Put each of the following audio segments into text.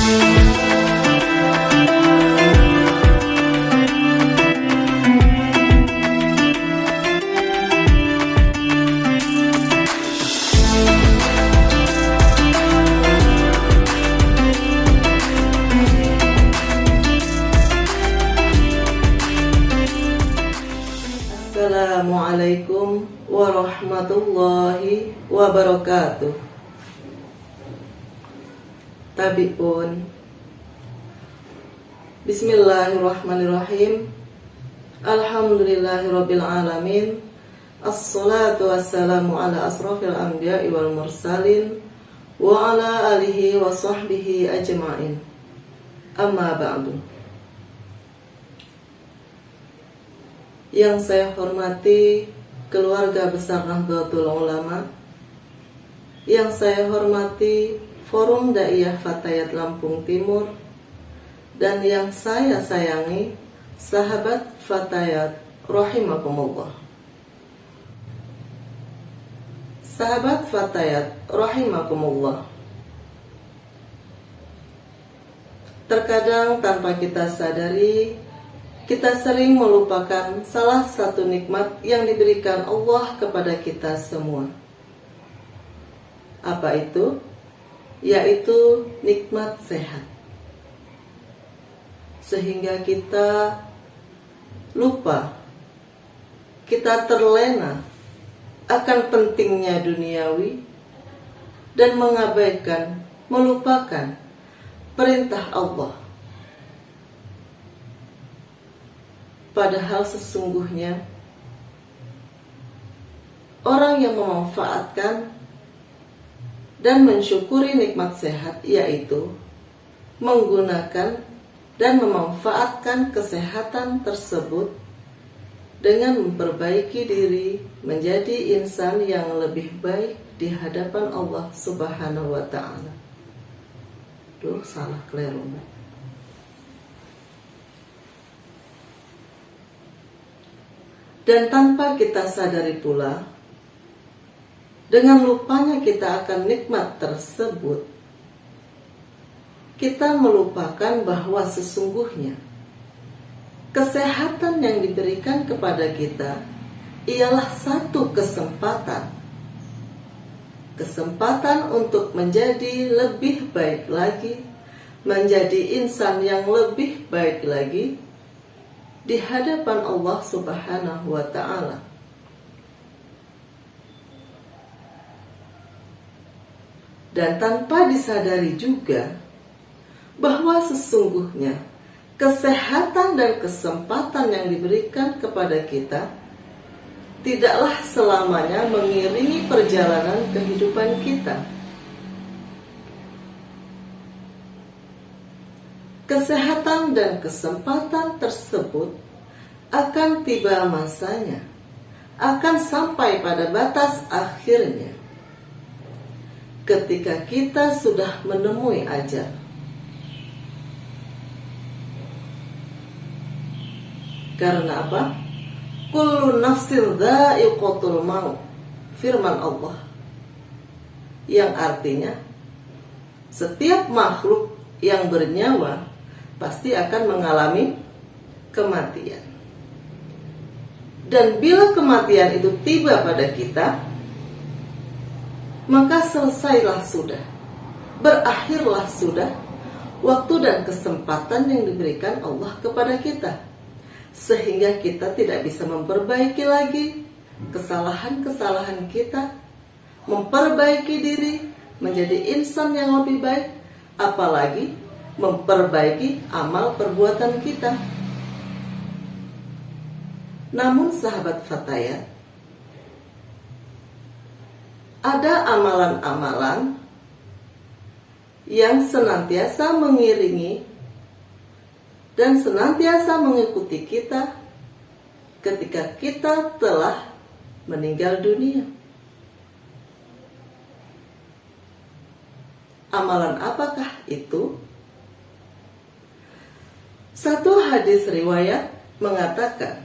Assalamualaikum warahmatullahi wabarakatuh. Tabi'un. Bismillahirrahmanirrahim. Alhamdulillahirabbil alamin. Assalatu wassalamu ala asrafil anbiya'i wal mursalin wa ala alihi wa sahbihi ajma'in. Amma ba'du. Yang saya hormati keluarga besar Nahdlatul Ulama, yang saya hormati Forum Daiyah Fatayat Lampung Timur, dan yang saya sayangi sahabat Fatayat rahimakumullah. Sahabat Fatayat rahimakumullah, terkadang tanpa kita sadari, kita sering melupakan salah satu nikmat yang diberikan Allah kepada kita semua. Apa itu? Yaitu nikmat sehat. Sehingga kita lupa, kita terlena akan pentingnya duniawi dan mengabaikan, melupakan perintah Allah. Padahal sesungguhnya orang yang memanfaatkan dan mensyukuri nikmat sehat, yaitu menggunakan dan memanfaatkan kesehatan tersebut dengan memperbaiki diri menjadi insan yang lebih baik di hadapan Allah Subhanahu wa ta'ala. Duh, salah keliru. Dan tanpa kita sadari pula, dengan lupanya kita akan nikmat tersebut, kita melupakan bahwa sesungguhnya kesehatan yang diberikan kepada kita ialah satu kesempatan untuk menjadi lebih baik lagi, menjadi insan yang lebih baik lagi di hadapan Allah Subhanahu wa ta'ala. Dan tanpa disadari juga bahwa sesungguhnya kesehatan dan kesempatan yang diberikan kepada kita tidaklah selamanya mengiringi perjalanan kehidupan kita. Kesehatan dan kesempatan tersebut akan tiba masanya, akan sampai pada batas akhirnya ketika kita sudah menemui ajal. Karena apa? Kullu nafsin dha'iqatul maut, firman Allah, yang artinya setiap makhluk yang bernyawa pasti akan mengalami kematian. Dan bila kematian itu tiba pada kita, maka selesailah sudah, berakhirlah sudah waktu dan kesempatan yang diberikan Allah kepada kita, sehingga kita tidak bisa memperbaiki lagi kesalahan-kesalahan kita, memperbaiki diri menjadi insan yang lebih baik, apalagi memperbaiki amal perbuatan kita. Namun sahabat Fatayat, ada amalan-amalan yang senantiasa mengiringi dan senantiasa mengikuti kita ketika kita telah meninggal dunia. Amalan apakah itu? Satu hadis riwayat mengatakan,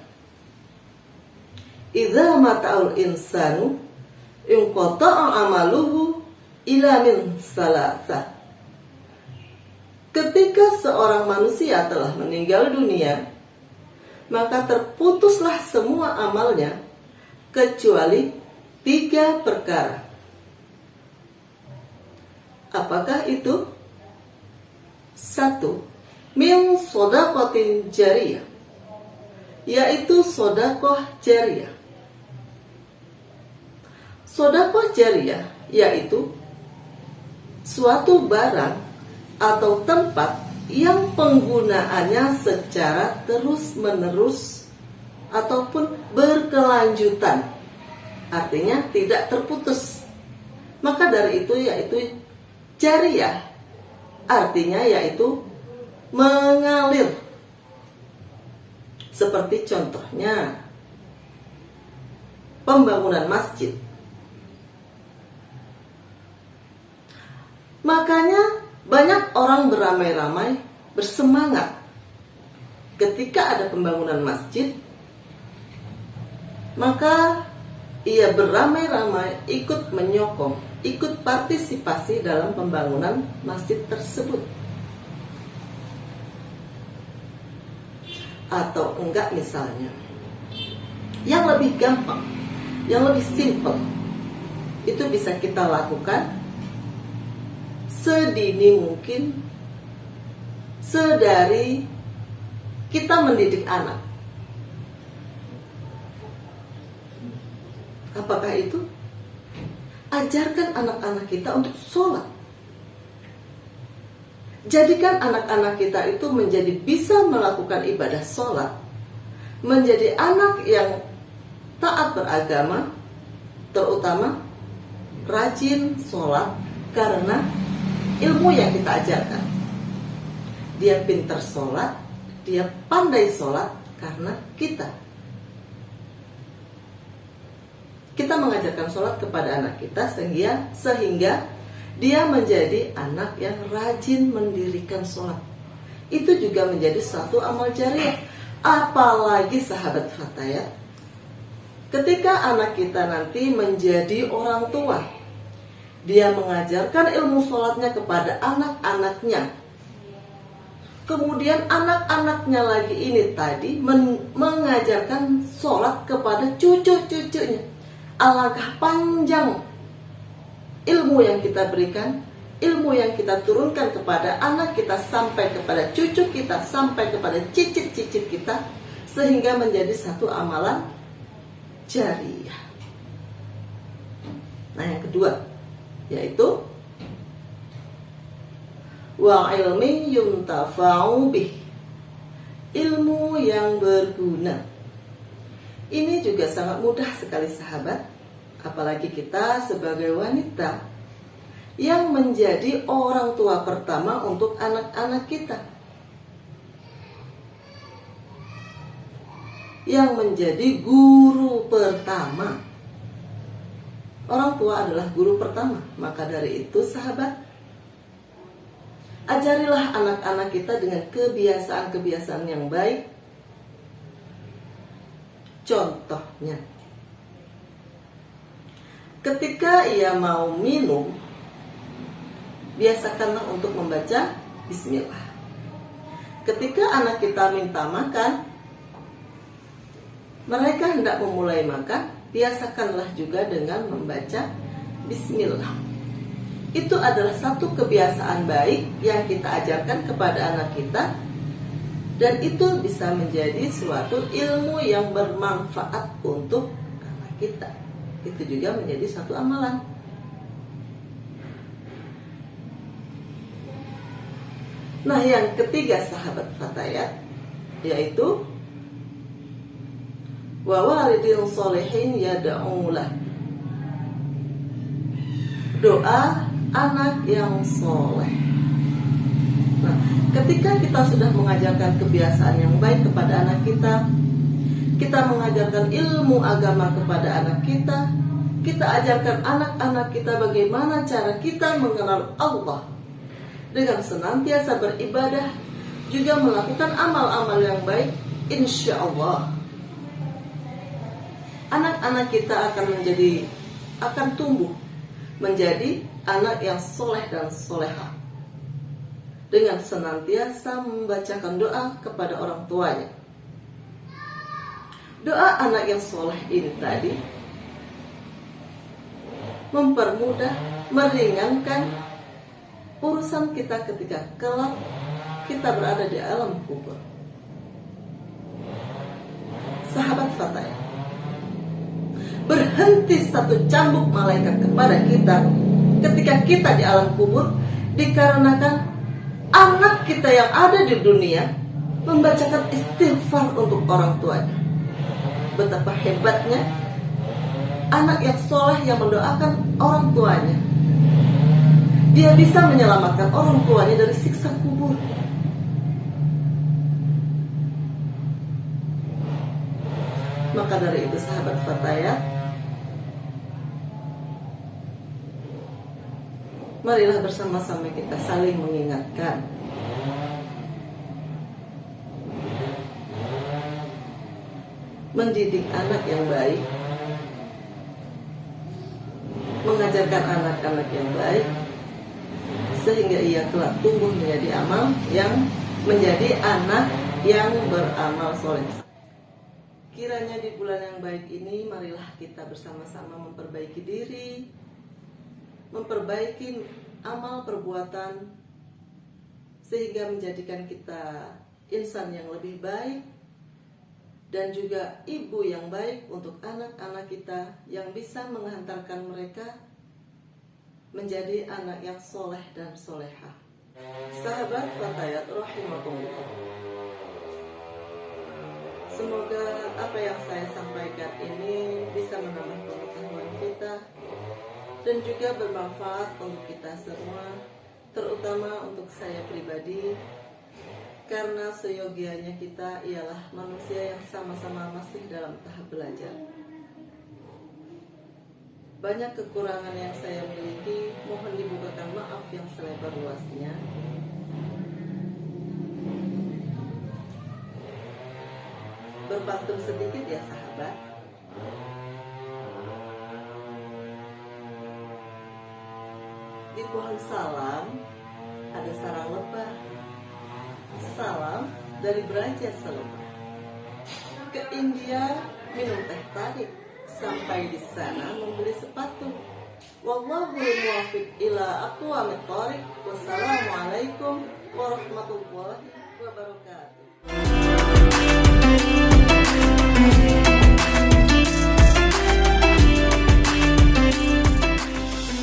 idza mata'ul insanu inqata'a amaluhu ila min salasah. Ketika seorang manusia telah meninggal dunia, maka terputuslah semua amalnya kecuali 3 perkara. Apakah itu? 1. Min shadaqatin jariyah, yaitu sedekah jariyah. Sedekah jariyah yaitu suatu barang atau tempat yang penggunaannya secara terus-menerus ataupun berkelanjutan, artinya tidak terputus. Maka dari itu yaitu jariyah, artinya yaitu mengalir. Seperti contohnya pembangunan masjid. Makanya banyak orang beramai-ramai bersemangat ketika ada pembangunan masjid, maka ia beramai-ramai ikut menyokong, ikut partisipasi dalam pembangunan masjid tersebut. Atau enggak, misalnya yang lebih gampang, yang lebih simple, itu bisa kita lakukan sedini mungkin, sedari kita mendidik anak. Apakah itu? Ajarkan anak-anak kita untuk sholat. Jadikan anak-anak kita itu menjadi bisa melakukan ibadah sholat, menjadi anak yang taat beragama, terutama rajin sholat karena ilmu yang kita ajarkan. Dia pintar sholat, dia pandai sholat karena kita mengajarkan sholat kepada anak kita sehingga dia menjadi anak yang rajin mendirikan sholat. Itu juga menjadi suatu amal jariah. Apalagi sahabat Fatayat, ketika anak kita nanti menjadi orang tua, dia mengajarkan ilmu sholatnya kepada anak-anaknya. Kemudian anak-anaknya lagi ini tadi mengajarkan sholat kepada cucu-cucunya. Alangkah panjang ilmu yang kita berikan, ilmu yang kita turunkan kepada anak kita, sampai kepada cucu kita, sampai kepada cicit-cicit kita, sehingga menjadi satu amalan jariah. Nah, yang kedua yaitu wa ilmi yuntafa'u bih, ilmu yang berguna. Ini juga sangat mudah sekali sahabat, apalagi kita sebagai wanita yang menjadi orang tua pertama untuk anak-anak kita, yang menjadi guru pertama. Orang tua adalah guru pertama. Maka dari itu sahabat, ajarilah anak-anak kita dengan kebiasaan-kebiasaan yang baik. Contohnya, ketika ia mau minum, biasakanlah untuk membaca bismillah. Ketika anak kita minta makan, mereka hendak memulai makan, biasakanlah juga dengan membaca bismillah. Itu adalah satu kebiasaan baik yang kita ajarkan kepada anak kita, dan itu bisa menjadi suatu ilmu yang bermanfaat untuk anak kita. Itu juga menjadi satu amalan. Nah, yang ketiga sahabat Fatayat, yaitu wa walidin sholihin yad'ulah, doa anak yang soleh. Nah, ketika kita sudah mengajarkan kebiasaan yang baik kepada anak kita mengajarkan ilmu agama kepada anak kita ajarkan anak-anak kita bagaimana cara kita mengenal Allah dengan senantiasa beribadah, juga melakukan amal-amal yang baik, insya Allah anak-anak kita akan tumbuh menjadi anak yang soleh dan solehah. dengan senantiasa membacakan doa kepada orang tuanya. Doa anak yang soleh ini tadi mempermudah, meringankan urusan kita ketika kelak kita berada di alam kubur. Sahabat Fataya, berhenti satu cambuk malaikat kepada kita ketika kita di alam kubur dikarenakan anak kita yang ada di dunia membacakan istighfar untuk orang tuanya. Betapa hebatnya anak yang soleh yang mendoakan orang tuanya. Dia bisa menyelamatkan orang tuanya dari siksa kubur. Maka dari itu sahabat Fataya, marilah bersama-sama kita saling mengingatkan. Mendidik anak yang baik, mengajarkan anak-anak yang baik, sehingga ia kelak tumbuh menjadi anak yang beramal soleh. Kiranya di bulan yang baik ini, marilah kita bersama-sama memperbaiki diri, memperbaiki amal perbuatan, sehingga menjadikan kita insan yang lebih baik, dan juga ibu yang baik untuk anak-anak kita, yang bisa menghantarkan mereka menjadi anak yang soleh dan solehah. Sahabat Fatayat rahimakumullah, semoga apa yang saya sampaikan ini bisa menambah pengetahuan kita dan juga bermanfaat untuk kita semua, terutama untuk saya pribadi, karena seyogianya kita ialah manusia yang sama-sama masih dalam tahap belajar. Banyak kekurangan yang saya miliki, mohon dibukakan maaf yang selebar-luasnya. Berpantun sedikit ya sahabat. Di pohon salam ada sarang lebah. Salam dari Braja Selebah. Ke India minum teh tarik, sampai di sana membeli sepatu. Wallahul muwaffiq ila aqwamit thoriq. Wassalamualaikum warahmatullahi wabarakatuh.